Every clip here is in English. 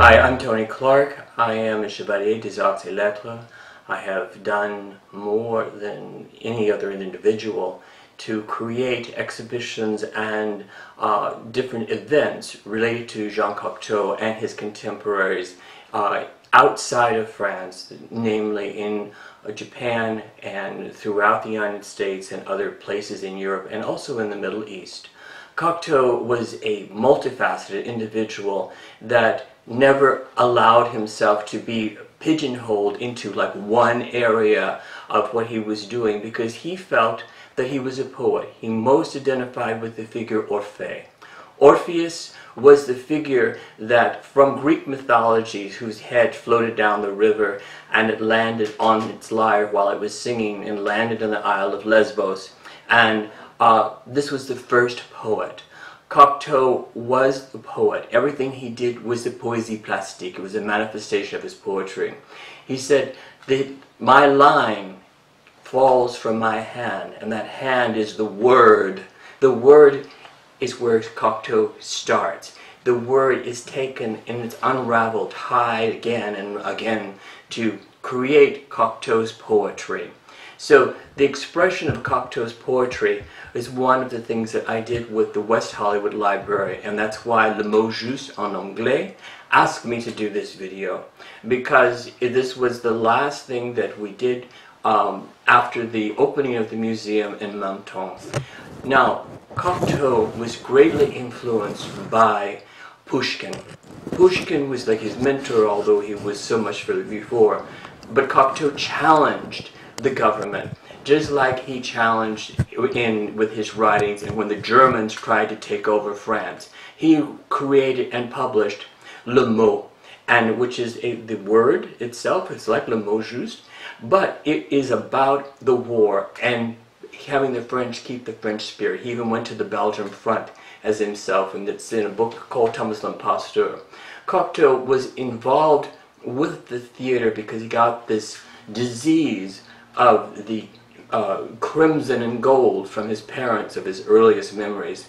Hi, I'm Tony Clark. I am a Chevalier des Arts et Lettres. I have done more than any other individual to create exhibitions and different events related to Jean Cocteau and his contemporaries outside of France, namely in Japan and throughout the United States and other places in Europe and also in the Middle East. Cocteau was a multifaceted individual that never allowed himself to be pigeonholed into like one area of what he was doing, because he felt that he was a poet. He most identified with the figure Orpheus. Orpheus was the figure that from Greek mythologies whose head floated down the river and it landed on its lyre while it was singing and landed on the Isle of Lesbos. And this was the first poet. Cocteau was the poet. Everything he did was the poésie plastique. It was a manifestation of his poetry. He said that my line falls from my hand, and that hand is the word. The word is where Cocteau starts. The word is taken and it's unraveled, tied again and again to create Cocteau's poetry. So the expression of Cocteau's poetry is one of the things that I did with the West Hollywood Library, and that's why Le Mot Juste en Anglais asked me to do this video, because this was the last thing that we did after the opening of the museum in Menton. Now, Cocteau was greatly influenced by Pushkin. Pushkin was like his mentor, although he was so much further before. But Cocteau challenged the government, just like he challenged with his writings, and when the Germans tried to take over France, he created and published Le Mot, and which is the word itself. It's like Le Mot Juste, but it is about the war and having the French keep the French spirit. He even went to the Belgian front as himself, and it's in a book called Thomas l'Imposteur. Cocteau was involved with the theater because he got this disease of the crimson and gold from his parents, of his earliest memories.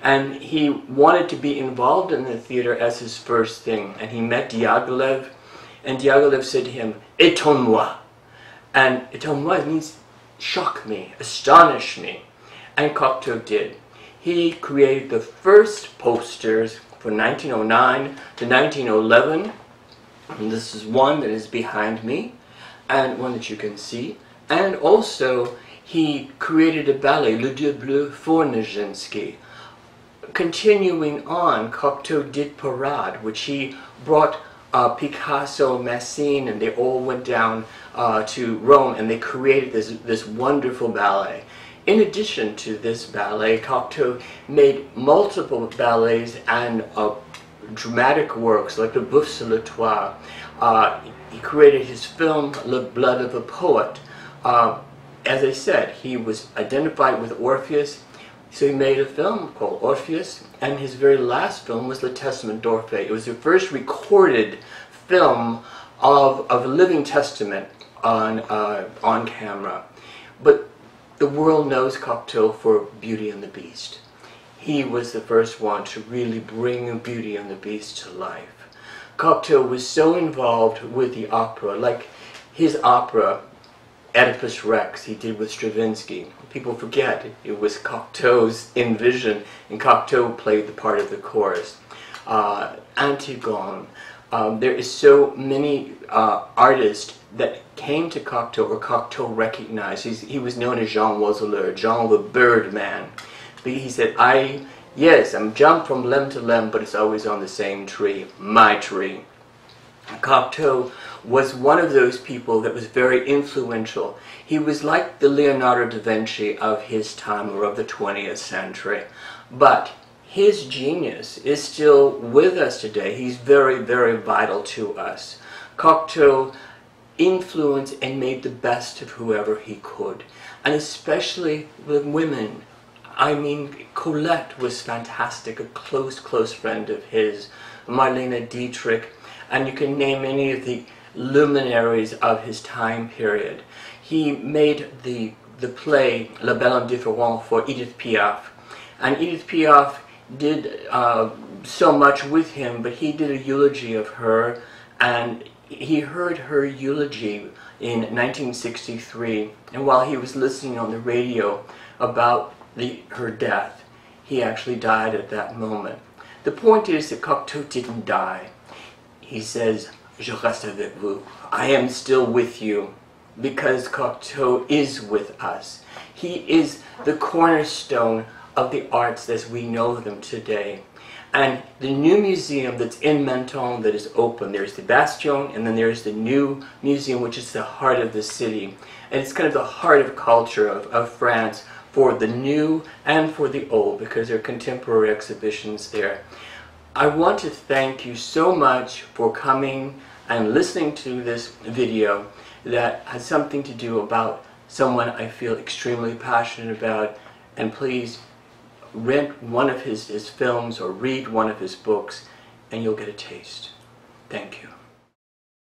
And he wanted to be involved in the theater as his first thing. And he met Diaghilev, and Diaghilev said to him, "Étonne-moi." And étonne-moi means shock me, astonish me. And Cocteau did. He created the first posters from 1909 to 1911. And this is one that is behind me, and one that you can see. And also, he created a ballet, Le Dieu Bleu, for Nijinsky. Continuing on, Cocteau did Parade, which he brought Picasso, Massine, and they all went down to Rome, and they created this wonderful ballet. In addition to this ballet, Cocteau made multiple ballets and dramatic works like Le Boeuf sur le Toit. He created his film, Le Blood of a Poet. As I said, he was identified with Orpheus, so he made a film called Orpheus, and his very last film was Le Testament d'Orphée. It was the first recorded film of a living testament on camera. But the world knows Cocteau for Beauty and the Beast. He was the first one to really bring Beauty and the Beast to life. Cocteau was so involved with the opera, like his opera, Oedipus Rex, he did with Stravinsky. People forget it was Cocteau's vision, and Cocteau played the part of the chorus. Antigone. There is so many artists that came to Cocteau, or Cocteau recognized. He was known as Jean Oiseleur, Jean the Bird Man. But he said, yes, I'm jumped from limb to limb, but it's always on the same tree, my tree. Cocteau was one of those people that was very influential. He was like the Leonardo da Vinci of his time, or of the 20th century. But his genius is still with us today. He's very, very vital to us. Cocteau influenced and made the best of whoever he could, and especially with women. I mean, Colette was fantastic, a close friend of his, Marlene Dietrich, and you can name any of the luminaries of his time period. He made the play La Belle Indifférente for Edith Piaf, and Edith Piaf did so much with him, but he did a eulogy of her, and he heard her eulogy in 1963, and while he was listening on the radio about her death, he actually died at that moment. The point is that Cocteau didn't die. He says, "Je reste avec vous." I am still with you, because Cocteau is with us. He is the cornerstone of the arts as we know them today. And the new museum that's in Menton that is open, there's the Bastion, and then there's the new museum, which is the heart of the city. And it's kind of the heart of culture of France, for the new and for the old, because there are contemporary exhibitions there. I want to thank you so much for coming and listening to this video that has something to do about someone I feel extremely passionate about. And please rent one of his films or read one of his books, and you'll get a taste. Thank you.